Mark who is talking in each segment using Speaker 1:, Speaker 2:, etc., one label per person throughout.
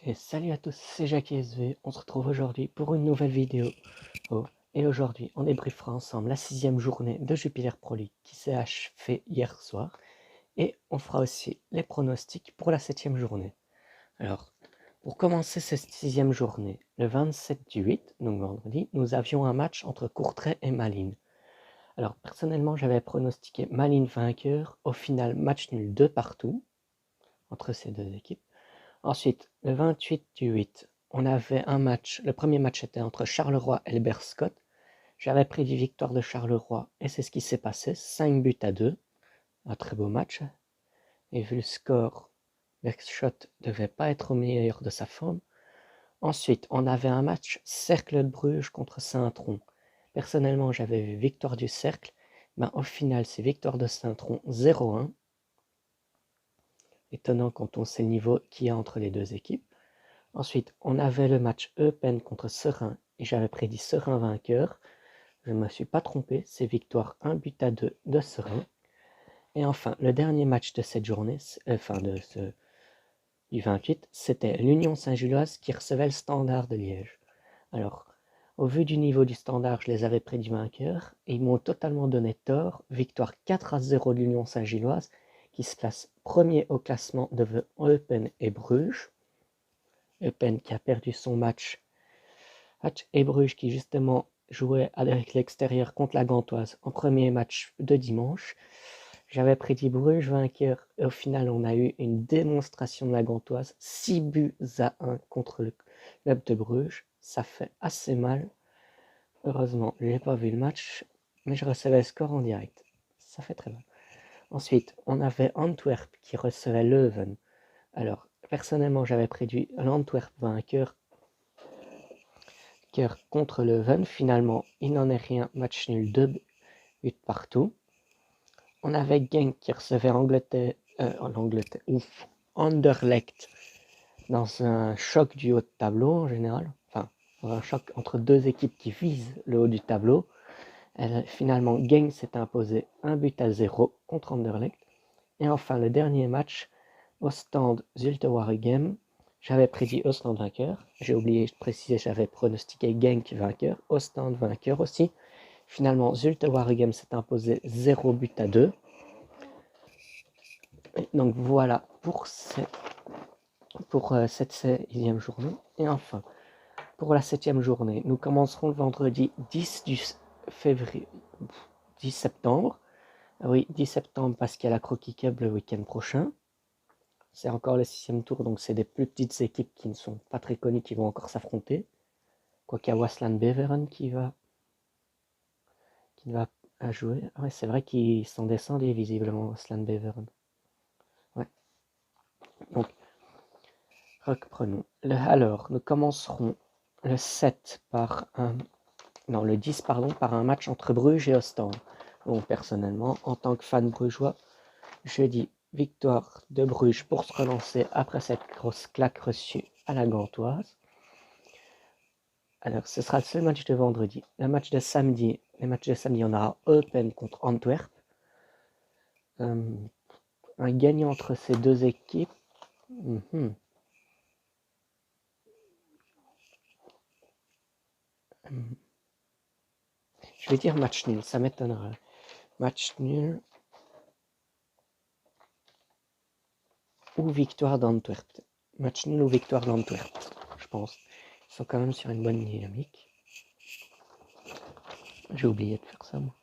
Speaker 1: Et salut à tous, c'est Jackie SV, on se retrouve aujourd'hui pour une nouvelle vidéo. Et aujourd'hui, on débriefera ensemble la 6e journée de Jupiler Pro League qui s'est achevée hier soir. Et on fera aussi les pronostics pour la 7e journée. Alors, pour commencer cette 6e journée, le 27 du 8, donc vendredi, nous avions un match entre Courtrai et Malines. Alors, personnellement, j'avais pronostiqué Malines vainqueur, au final match nul 2 partout entre ces deux équipes. Ensuite, le 28 du 8, on avait un match. Le premier match était entre Charleroi et le Berscott. J'avais prédit victoire de Charleroi et c'est ce qui s'est passé. 5-2. Un très beau match. Et vu le score, Berscott ne devait pas être au meilleur de sa forme. Ensuite, on avait un match Cercle de Bruges contre Saint-Tron. Personnellement, j'avais vu victoire du Cercle. Mais au final, c'est victoire de Saint-Tron 0-1. Étonnant quand on sait le niveau qu'il y a entre les deux équipes. Ensuite, on avait le match Eupen contre Serein et j'avais prédit Serein vainqueur. Je ne me suis pas trompé, c'est victoire 1-2 de Serein. Et enfin, le dernier match de cette journée, du 28, c'était l'Union Saint-Gilloise qui recevait le Standard de Liège. Alors, au vu du niveau du Standard, je les avais prédits vainqueurs et ils m'ont totalement donné tort. Victoire 4-0 de l'Union Saint-Gilloise qui se place premier au classement devant Eupen et Bruges. Eupen qui a perdu son match et Bruges qui justement jouait avec l'extérieur contre la Gantoise en premier match de dimanche. J'avais prédit Bruges vainqueur et au final on a eu une démonstration de la Gantoise, 6-1 contre le club de Bruges. Ça fait assez mal. Heureusement, je n'ai pas vu le match, mais je recevais le score en direct. Ça fait très mal. Ensuite, on avait Antwerp qui recevait Leuven. Alors, personnellement, j'avais prédit l'Antwerp vainqueur contre Leuven. Finalement, il n'en est rien. Match nul, 2 buts partout. On avait Genk qui recevait Anderlecht dans un choc du haut de tableau en général. Enfin, dans un choc entre deux équipes qui visent le haut du tableau. Finalement, Genk s'est imposé 1-0 contre Anderlecht. Et enfin, le dernier match, Ostende Zulte Waregem. J'avais prédit Ostende vainqueur. J'ai oublié de préciser, j'avais pronostiqué Genk vainqueur. Ostende vainqueur aussi. Finalement, Zulte Waregem s'est imposé 0-2. Et donc voilà pour cette 6e journée. Et enfin, pour la 7e journée, nous commencerons le vendredi 10 septembre. Oui, 10 septembre parce qu'il y a la Croquis Cup le week-end prochain. C'est encore le 6e tour, donc c'est des plus petites équipes qui ne sont pas très connues qui vont encore s'affronter. Quoiqu'il y a Waasland Beveren qui va jouer. Ouais, c'est vrai qu'ils sont descendus visiblement, Waasland Beveren. Ouais. Donc, reprenons. Alors, nous commencerons le 7 par un... Non, le 10, pardon, par un match entre Bruges et Ostende. Bon, personnellement, en tant que fan brugeois, je dis victoire de Bruges pour se relancer après cette grosse claque reçue à la Gantoise. Alors, ce sera le seul match de vendredi. Les matchs de samedi, on aura Eupen contre Antwerp. Un gagnant entre ces deux équipes. Je vais dire match nul, ça m'étonnera. Match nul ou victoire d'Antwerp. Match nul ou victoire d'Antwerp, je pense. Ils sont quand même sur une bonne dynamique. J'ai oublié de faire ça, moi.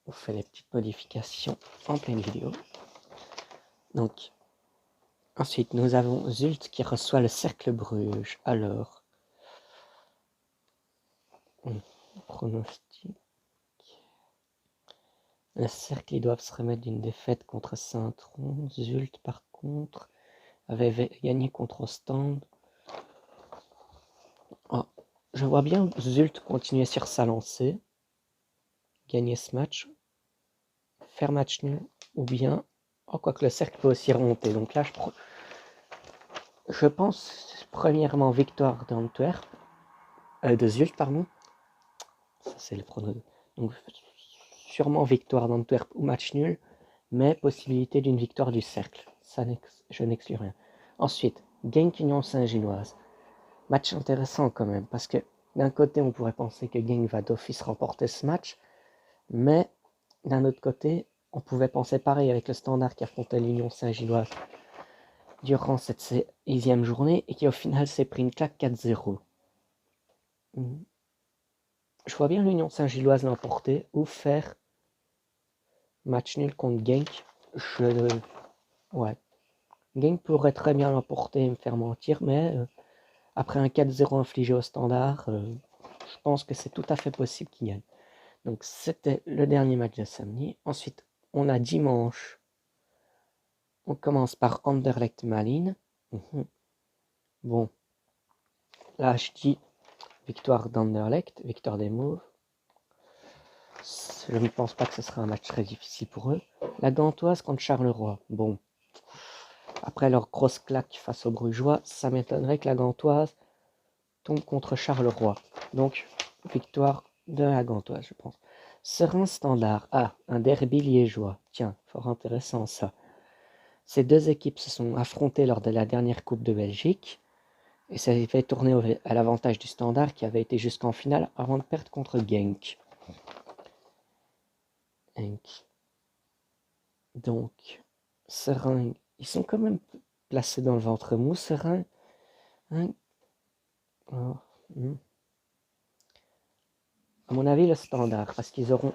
Speaker 1: On fait les petites modifications en pleine vidéo. Donc, ensuite, nous avons Zult qui reçoit le Cercle Bruges. Alors, pronostic. Le Cercle, ils doivent se remettre d'une défaite contre Saint-Tron. Zult, par contre, avait gagné contre Ostende. Oh, je vois bien Zult continuer sur sa lancée, gagner ce match, faire match nul, ou bien, quoique le Cercle peut aussi remonter. Donc là, je pense premièrement victoire de Zult, pardon. Ça, c'est le pronostic. Donc, sûrement victoire d'Antwerp ou match nul, mais possibilité d'une victoire du cercle. Ça, je n'exclus rien. Ensuite, Genk Union Saint-Gilloise. Match intéressant quand même, parce que d'un côté, on pourrait penser que Genk va d'office remporter ce match, mais d'un autre côté, on pouvait penser pareil avec le Standard qui affrontait l'Union Saint-Gilloise durant cette 6e journée et qui au final s'est pris une claque 4-0. Je vois bien l'Union Saint-Gilloise l'emporter ou faire match nul contre Genk. Ouais. Genk pourrait très bien l'emporter et me faire mentir, mais après un 4-0 infligé au Standard, je pense que c'est tout à fait possible qu'il gagne. Donc c'était le dernier match de samedi. Ensuite, on a dimanche. On commence par Anderlecht Malines. Bon, là je dis victoire d'Anderlecht, victoire des Mauves. Je ne pense pas que ce sera un match très difficile pour eux. La Gantoise contre Charleroi. Bon, après leur grosse claque face aux Brugeois, ça m'étonnerait que la Gantoise tombe contre Charleroi. Donc, victoire de la Gantoise, je pense. Serein Standard. Ah, un derby liégeois. Tiens, fort intéressant ça. Ces deux équipes se sont affrontées lors de la dernière Coupe de Belgique. Et ça avait fait tourner à l'avantage du Standard qui avait été jusqu'en finale avant de perdre contre Genk. Donc, Serein, ils sont quand même placés dans le ventre mou. Serein. Oh, à mon avis, le Standard, parce qu'ils auront.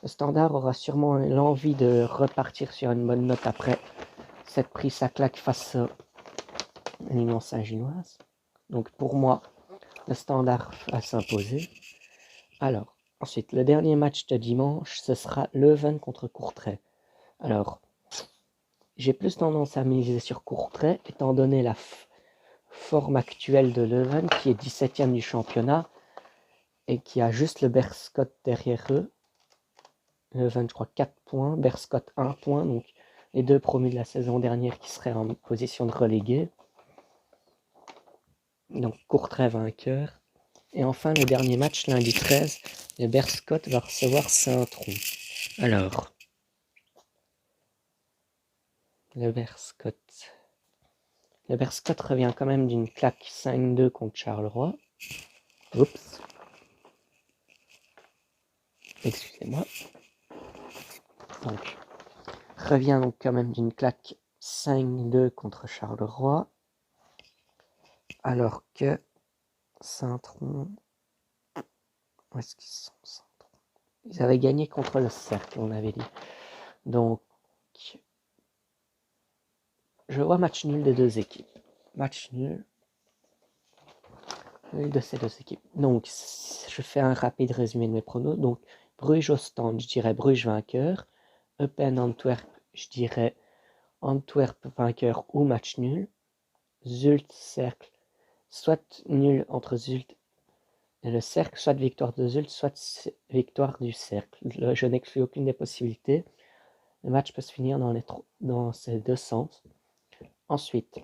Speaker 1: Le Standard aura sûrement l'envie de repartir sur une bonne note après cette prise à claque face à l'Union Saint-Gilloise. Donc pour moi, le Standard va s'imposer. Alors, ensuite, le dernier match de dimanche, ce sera Leuven contre Courtrai. Alors, j'ai plus tendance à miser sur Courtrai, étant donné la forme actuelle de Leuven, qui est 17e du championnat, et qui a juste le Beerschot derrière eux. Leuven, je crois, 4 points, Beerschot 1 point, donc les deux promus de la saison dernière qui seraient en position de relégué. Donc Courtrai vainqueur. Et enfin, le dernier match, lundi 13, le Beerschot va recevoir Saint-Trond. Alors, le Beerschot revient quand même d'une claque 5-2 contre Charleroi. Oups. Excusez-moi. Donc, revient donc quand même d'une claque 5-2 contre Charleroi. Alors que Saint-Trond... Où est-ce qu'ils sont, Saint-Trond? Ils avaient gagné contre le Cercle, on avait dit. Donc, je vois match nul des deux équipes. Match nul de ces deux équipes. Donc, je fais un rapide résumé de mes pronos. Donc, Bruges-Ostende, je dirais Bruges vainqueur. Eupen-Antwerp, je dirais Antwerp vainqueur ou match nul. Zult-Cercle, soit nul entre Zult et le Cercle, soit victoire de Zult, soit victoire du Cercle. Là, je n'exclus aucune des possibilités. Le match peut se finir dans ces deux sens. Ensuite,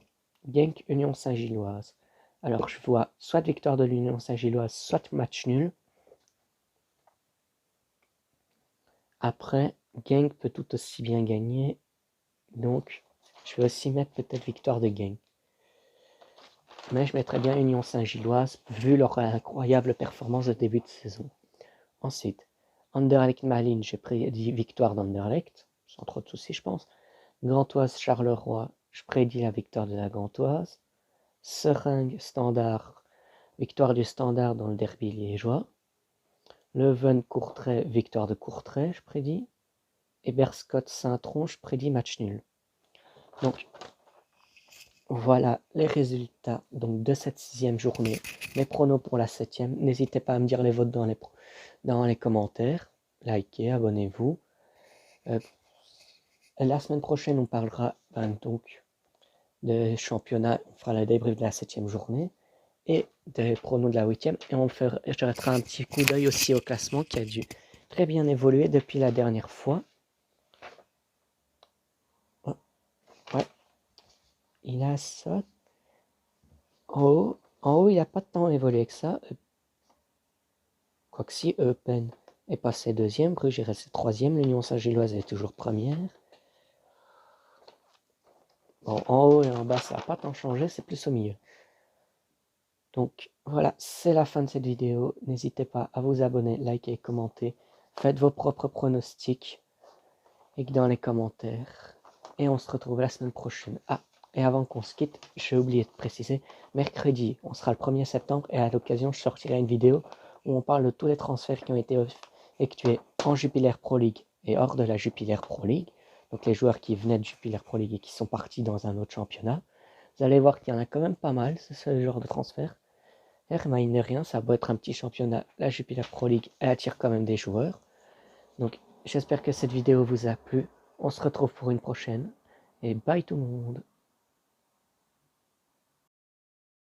Speaker 1: Genk Union Saint-Gilloise. Alors, je vois soit victoire de l'Union Saint-Gilloise, soit match nul. Après, Genk peut tout aussi bien gagner. Donc, je vais aussi mettre peut-être victoire de Genk. Mais je mettrais bien Union Saint-Gilloise, vu leur incroyable performance de début de saison. Ensuite, Anderlecht Malines, j'ai prédit victoire d'Anderlecht, sans trop de soucis, je pense. Gantoise Charleroi, je prédis la victoire de la Gantoise. Seringue Standard, victoire du Standard dans le derby liégeois. Leuven Courtrai, victoire de Courtrai, je prédis. Et Beerschot Saint-Trond, je prédis match nul. Donc, voilà les résultats donc, de cette 6e journée. Mes pronos pour la 7e. N'hésitez pas à me dire les votes dans les commentaires. Likez, abonnez-vous. La semaine prochaine, on parlera donc de championnat. On fera le débrief de la 7e journée et des pronos de la 8e. Et je jettera un petit coup d'œil aussi au classement qui a dû très bien évoluer depuis la dernière fois. Oh, ouais. Il a ça. En haut, il n'a pas tant évolué que ça. Quoique si, Eupen. est passée deuxième, Bruges est restée troisième, l'Union Saint-Gilloise est toujours première. Bon, en haut et en bas, ça n'a pas tant changé, c'est plus au milieu. Donc voilà, c'est la fin de cette vidéo. N'hésitez pas à vous abonner, liker, commenter. Faites vos propres pronostics et dans les commentaires. Et on se retrouve la semaine prochaine. Ah, et avant qu'on se quitte, j'ai oublié de préciser, mercredi, on sera le 1er septembre et à l'occasion, je sortirai une vidéo où on parle de tous les transferts qui ont été effectués en Jupiler Pro League et hors de la Jupiler Pro League. Donc les joueurs qui venaient de Jupiler Pro League et qui sont partis dans un autre championnat. Vous allez voir qu'il y en a quand même pas mal, c'est ce genre de transfert. Et mine de rien, ça doit être un petit championnat, la Jupiler Pro League, elle attire quand même des joueurs. Donc j'espère que cette vidéo vous a plu. On se retrouve pour une prochaine. Et bye tout le monde.